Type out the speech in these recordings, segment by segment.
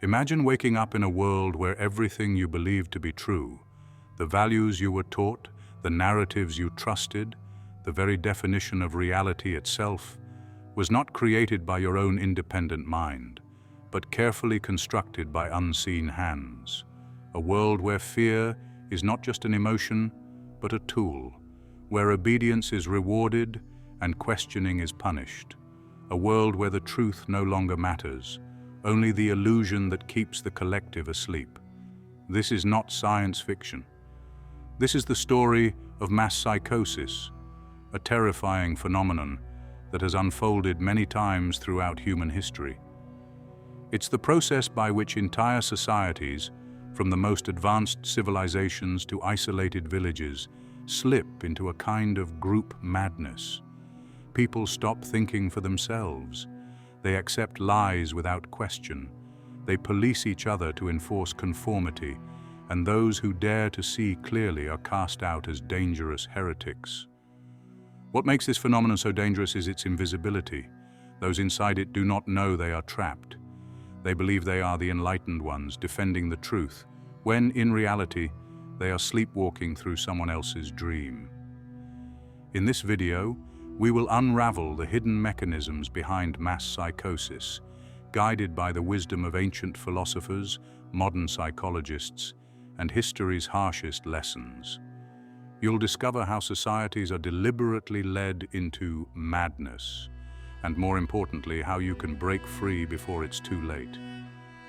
Imagine waking up in a world where everything you believed to be true, the values you were taught, the narratives you trusted, the very definition of reality itself, was not created by your own independent mind, but carefully constructed by unseen hands. A world where fear is not just an emotion, but a tool, where obedience is rewarded and questioning is punished. A world where the truth no longer matters, only the illusion that keeps the collective asleep. This is not science fiction. This is the story of mass psychosis, a terrifying phenomenon that has unfolded many times throughout human history. It's the process by which entire societies, from the most advanced civilizations to isolated villages, slip into a kind of group madness. People stop thinking for themselves. They accept lies without question. They police each other to enforce conformity, and those who dare to see clearly are cast out as dangerous heretics. What makes this phenomenon so dangerous is its invisibility. Those inside it do not know they are trapped. They believe they are the enlightened ones, defending the truth, when, in reality, they are sleepwalking through someone else's dream. In this video, we will unravel the hidden mechanisms behind mass psychosis, guided by the wisdom of ancient philosophers, modern psychologists, and history's harshest lessons. You'll discover how societies are deliberately led into madness, and more importantly, how you can break free before it's too late.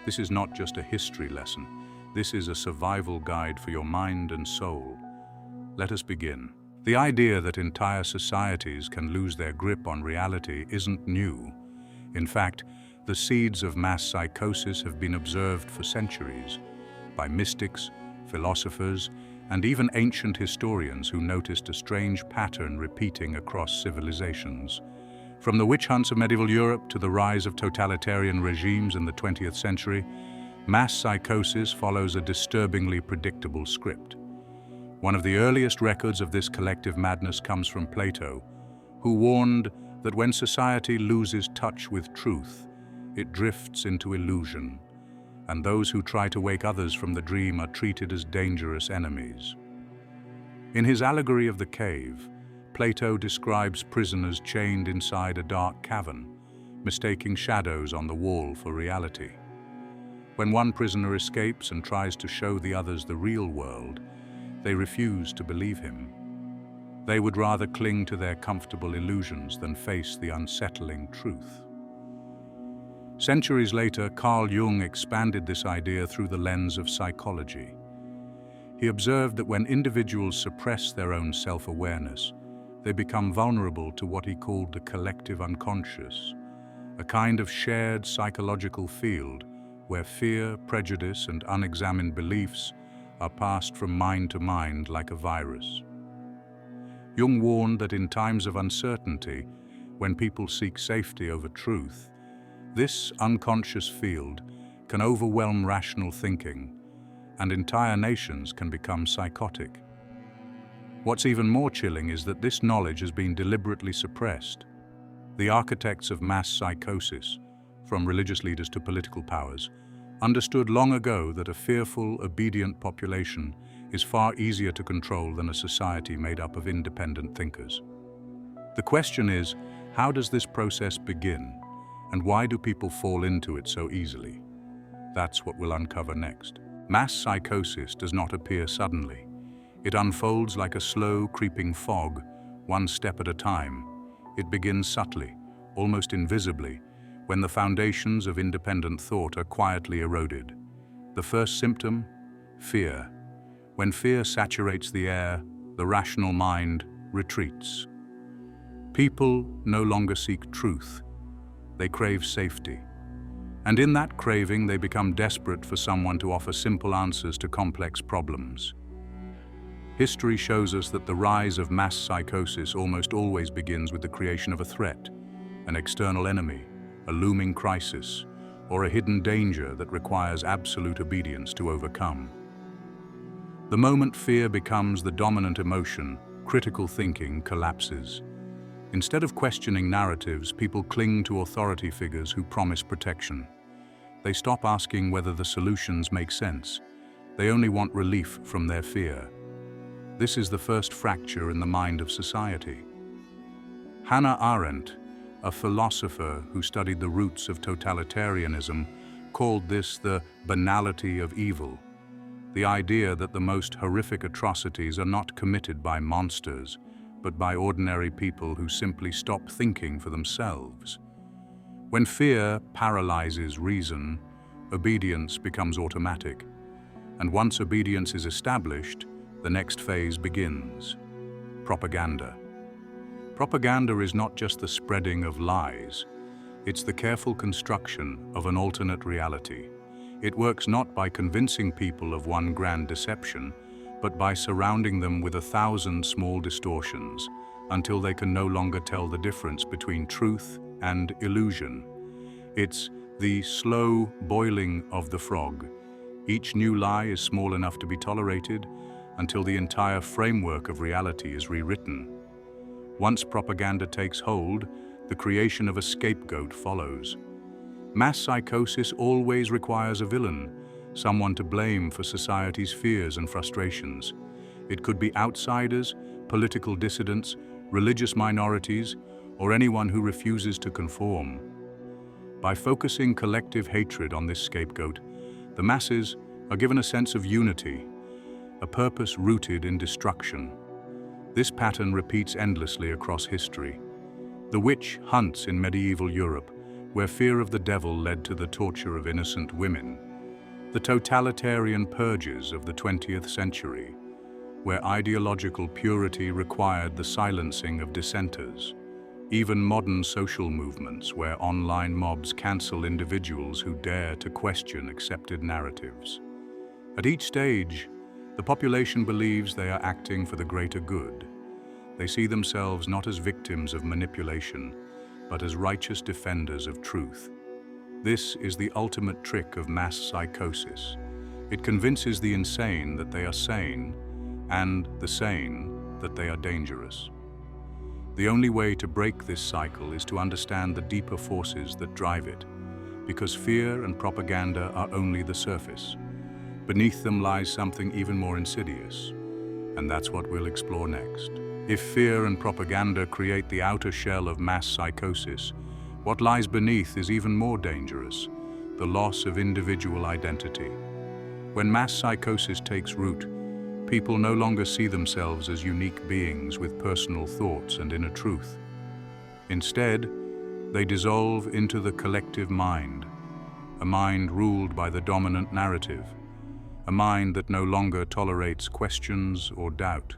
This is not just a history lesson. This is a survival guide for your mind and soul. Let us begin. The idea that entire societies can lose their grip on reality isn't new. In fact, the seeds of mass psychosis have been observed for centuries by mystics, philosophers, and even ancient historians who noticed a strange pattern repeating across civilizations. From the witch hunts of medieval Europe to the rise of totalitarian regimes in the 20th century, mass psychosis follows a disturbingly predictable script. One of the earliest records of this collective madness comes from Plato, who warned that when society loses touch with truth, it drifts into illusion, and those who try to wake others from the dream are treated as dangerous enemies. In his allegory of the cave, Plato describes prisoners chained inside a dark cavern, mistaking shadows on the wall for reality. When one prisoner escapes and tries to show the others the real world, they refuse to believe him. They would rather cling to their comfortable illusions than face the unsettling truth. Centuries later, Carl Jung expanded this idea through the lens of psychology. He observed that when individuals suppress their own self-awareness, they become vulnerable to what he called the collective unconscious, a kind of shared psychological field where fear, prejudice, and unexamined beliefs are passed from mind to mind like a virus. Jung warned that in times of uncertainty, when people seek safety over truth, this unconscious field can overwhelm rational thinking, and entire nations can become psychotic. What's even more chilling is that this knowledge has been deliberately suppressed. The architects of mass psychosis, from religious leaders to political powers, understood long ago that a fearful, obedient population is far easier to control than a society made up of independent thinkers. The question is, how does this process begin, and why do people fall into it so easily? That's what we'll uncover next. Mass psychosis does not appear suddenly. It unfolds like a slow, creeping fog, one step at a time. It begins subtly, almost invisibly, when the foundations of independent thought are quietly eroded. The first symptom? Fear. When fear saturates the air, the rational mind retreats. People no longer seek truth. They crave safety. And in that craving, they become desperate for someone to offer simple answers to complex problems. History shows us that the rise of mass psychosis almost always begins with the creation of a threat, an external enemy, a looming crisis, or a hidden danger that requires absolute obedience to overcome. The moment fear becomes the dominant emotion, critical thinking collapses. Instead of questioning narratives, people cling to authority figures who promise protection. They stop asking whether the solutions make sense. They only want relief from their fear. This is the first fracture in the mind of society. Hannah Arendt, a philosopher who studied the roots of totalitarianism, called this the banality of evil. The idea that the most horrific atrocities are not committed by monsters, but by ordinary people who simply stop thinking for themselves. When fear paralyzes reason, obedience becomes automatic. And once obedience is established, the next phase begins: propaganda. Propaganda is not just the spreading of lies, it's the careful construction of an alternate reality. It works not by convincing people of one grand deception, but by surrounding them with 1,000 small distortions until they can no longer tell the difference between truth and illusion. It's the slow boiling of the frog. Each new lie is small enough to be tolerated until the entire framework of reality is rewritten. Once propaganda takes hold, the creation of a scapegoat follows. Mass psychosis always requires a villain, someone to blame for society's fears and frustrations. It could be outsiders, political dissidents, religious minorities, or anyone who refuses to conform. By focusing collective hatred on this scapegoat, the masses are given a sense of unity, a purpose rooted in destruction. This pattern repeats endlessly across history. The witch hunts in medieval Europe, where fear of the devil led to the torture of innocent women. The totalitarian purges of the 20th century, where ideological purity required the silencing of dissenters. Even modern social movements, where online mobs cancel individuals who dare to question accepted narratives. At each stage, the population believes they are acting for the greater good. They see themselves not as victims of manipulation, but as righteous defenders of truth. This is the ultimate trick of mass psychosis. It convinces the insane that they are sane, and the sane that they are dangerous. The only way to break this cycle is to understand the deeper forces that drive it, because fear and propaganda are only the surface. Beneath them lies something even more insidious, and that's what we'll explore next. If fear and propaganda create the outer shell of mass psychosis, what lies beneath is even more dangerous: the loss of individual identity. When mass psychosis takes root, people no longer see themselves as unique beings with personal thoughts and inner truth. Instead, they dissolve into the collective mind, a mind ruled by the dominant narrative, a mind that no longer tolerates questions or doubt.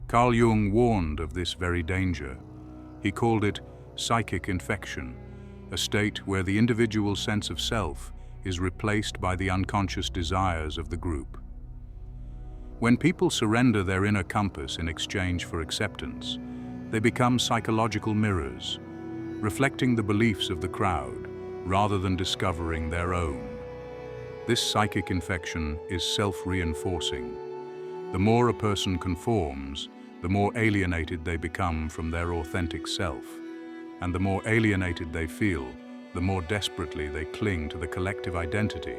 Carl Jung warned of this very danger. He called it psychic infection, a state where the individual sense of self is replaced by the unconscious desires of the group. When people surrender their inner compass in exchange for acceptance, they become psychological mirrors, reflecting the beliefs of the crowd rather than discovering their own. This psychic infection is self-reinforcing. The more a person conforms, the more alienated they become from their authentic self. And the more alienated they feel, the more desperately they cling to the collective identity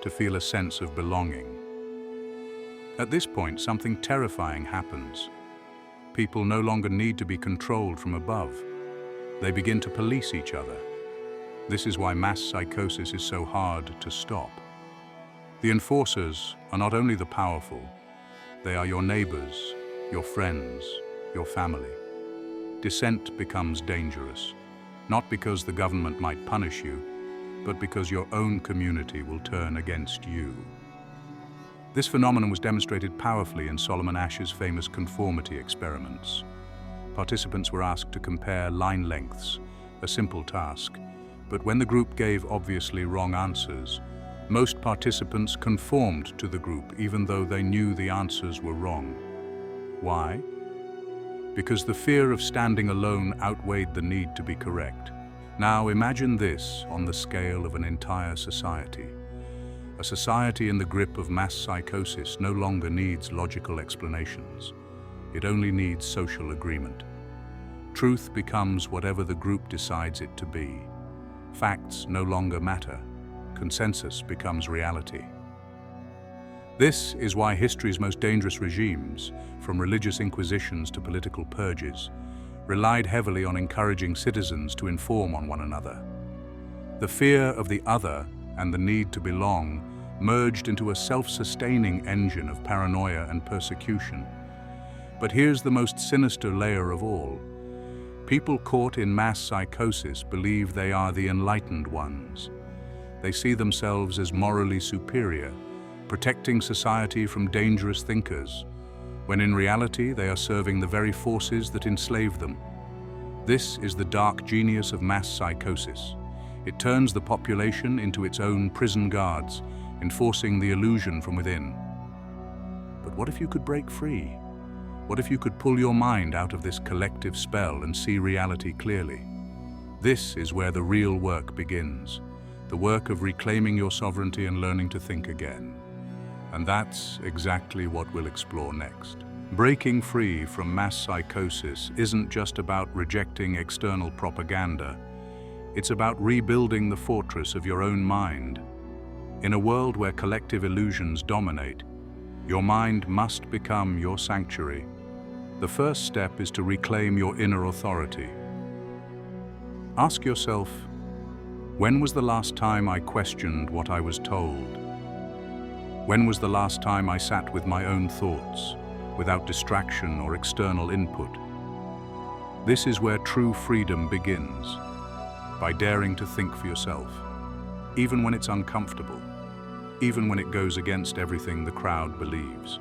to feel a sense of belonging. At this point, something terrifying happens. People no longer need to be controlled from above. They begin to police each other. This is why mass psychosis is so hard to stop. The enforcers are not only the powerful, they are your neighbors, your friends, your family. Dissent becomes dangerous, not because the government might punish you, but because your own community will turn against you. This phenomenon was demonstrated powerfully in Solomon Asch's famous conformity experiments. Participants were asked to compare line lengths, a simple task, but when the group gave obviously wrong answers, most participants conformed to the group even though they knew the answers were wrong. Why? Because the fear of standing alone outweighed the need to be correct. Now imagine this on the scale of an entire society. A society in the grip of mass psychosis no longer needs logical explanations. It only needs social agreement. Truth becomes whatever the group decides it to be. Facts no longer matter. consensus becomes reality. This is why history's most dangerous regimes, from religious inquisitions to political purges, relied heavily on encouraging citizens to inform on one another. The fear of the other and the need to belong merged into a self-sustaining engine of paranoia and persecution. But here's the most sinister layer of all. People caught in mass psychosis believe they are the enlightened ones. They see themselves as morally superior, protecting society from dangerous thinkers, when in reality they are serving the very forces that enslave them. This is the dark genius of mass psychosis. It turns the population into its own prison guards, enforcing the illusion from within. But what if you could break free? What if you could pull your mind out of this collective spell and see reality clearly? This is where the real work begins, the work of reclaiming your sovereignty and learning to think again. And that's exactly what we'll explore next. Breaking free from mass psychosis isn't just about rejecting external propaganda. It's about rebuilding the fortress of your own mind. In a world where collective illusions dominate, your mind must become your sanctuary. The first step is to reclaim your inner authority. Ask yourself, when was the last time I questioned what I was told? When was the last time I sat with my own thoughts, without distraction or external input? This is where true freedom begins, by daring to think for yourself, even when it's uncomfortable, even when it goes against everything the crowd believes.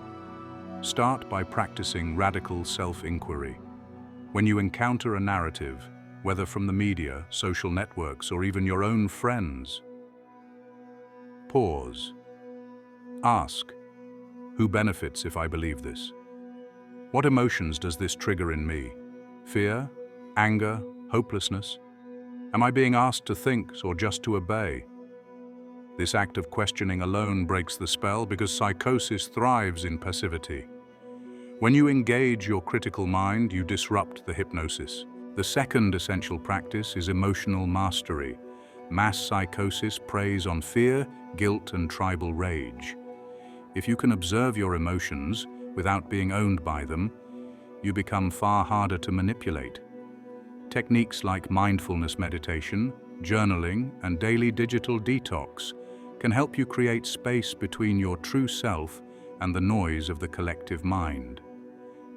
Start by practicing radical self-inquiry. When you encounter a narrative, whether from the media, social networks, or even your own friends, pause. Ask, who benefits if I believe this? What emotions does this trigger in me? Fear, anger, hopelessness? Am I being asked to think or just to obey? This act of questioning alone breaks the spell because psychosis thrives in passivity. When you engage your critical mind, you disrupt the hypnosis. The second essential practice is emotional mastery. Mass psychosis preys on fear, guilt, and tribal rage. If you can observe your emotions without being owned by them, you become far harder to manipulate. Techniques like mindfulness meditation, journaling, and daily digital detox can help you create space between your true self and the noise of the collective mind.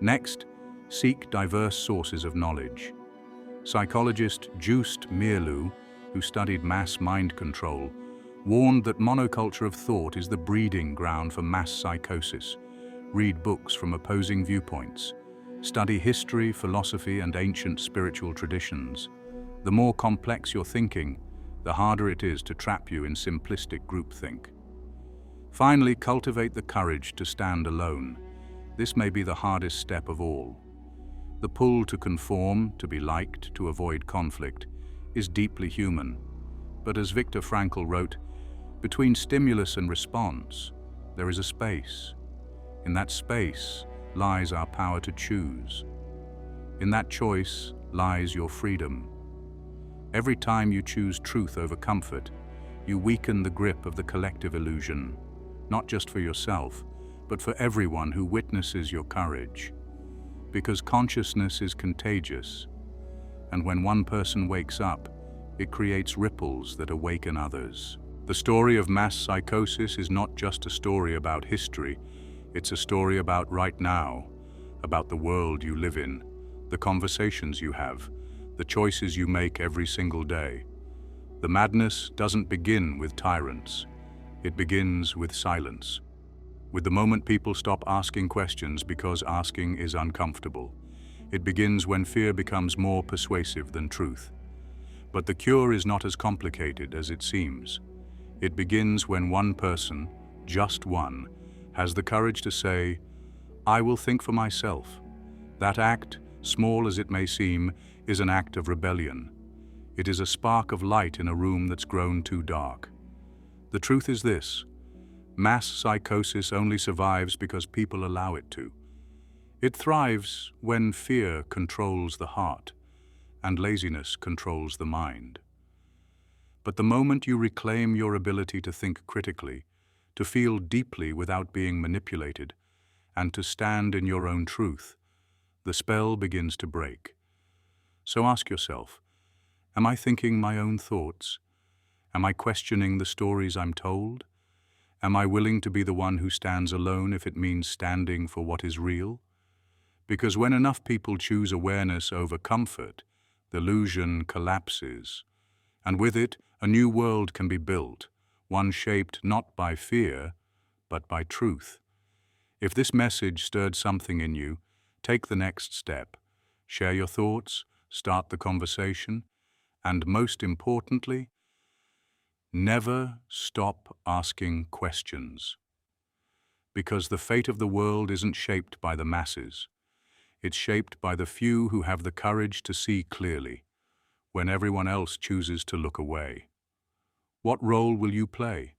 Next, seek diverse sources of knowledge. Psychologist Joost Meerloo, who studied mass mind control, warned that monoculture of thought is the breeding ground for mass psychosis. Read books from opposing viewpoints. Study history, philosophy, and ancient spiritual traditions. The more complex your thinking, the harder it is to trap you in simplistic groupthink. Finally, cultivate the courage to stand alone. This may be the hardest step of all. The pull to conform, to be liked, to avoid conflict, is deeply human. But as Viktor Frankl wrote, between stimulus and response, there is a space. In that space lies our power to choose. In that choice lies your freedom. Every time you choose truth over comfort, you weaken the grip of the collective illusion, not just for yourself, but for everyone who witnesses your courage. Because consciousness is contagious, and when one person wakes up, it creates ripples that awaken others. The story of mass psychosis is not just a story about history, it's a story about right now, about the world you live in, the conversations you have, the choices you make every single day. The madness doesn't begin with tyrants. It begins with silence. With the moment people stop asking questions because asking is uncomfortable. It begins when fear becomes more persuasive than truth. But the cure is not as complicated as it seems. It begins when one person, just one, has the courage to say, I will think for myself. That act, small as it may seem, is an act of rebellion. It is a spark of light in a room that's grown too dark. The truth is this: mass psychosis only survives because people allow it to. It thrives when fear controls the heart and laziness controls the mind. But the moment you reclaim your ability to think critically, to feel deeply without being manipulated, and to stand in your own truth, the spell begins to break. So ask yourself, am I thinking my own thoughts? Am I questioning the stories I'm told? Am I willing to be the one who stands alone if it means standing for what is real? Because when enough people choose awareness over comfort, the illusion collapses, and with it, a new world can be built, one shaped not by fear, but by truth. If this message stirred something in you, take the next step. Share your thoughts, start the conversation, and most importantly, never stop asking questions. Because the fate of the world isn't shaped by the masses. It's shaped by the few who have the courage to see clearly, when everyone else chooses to look away. What role will you play?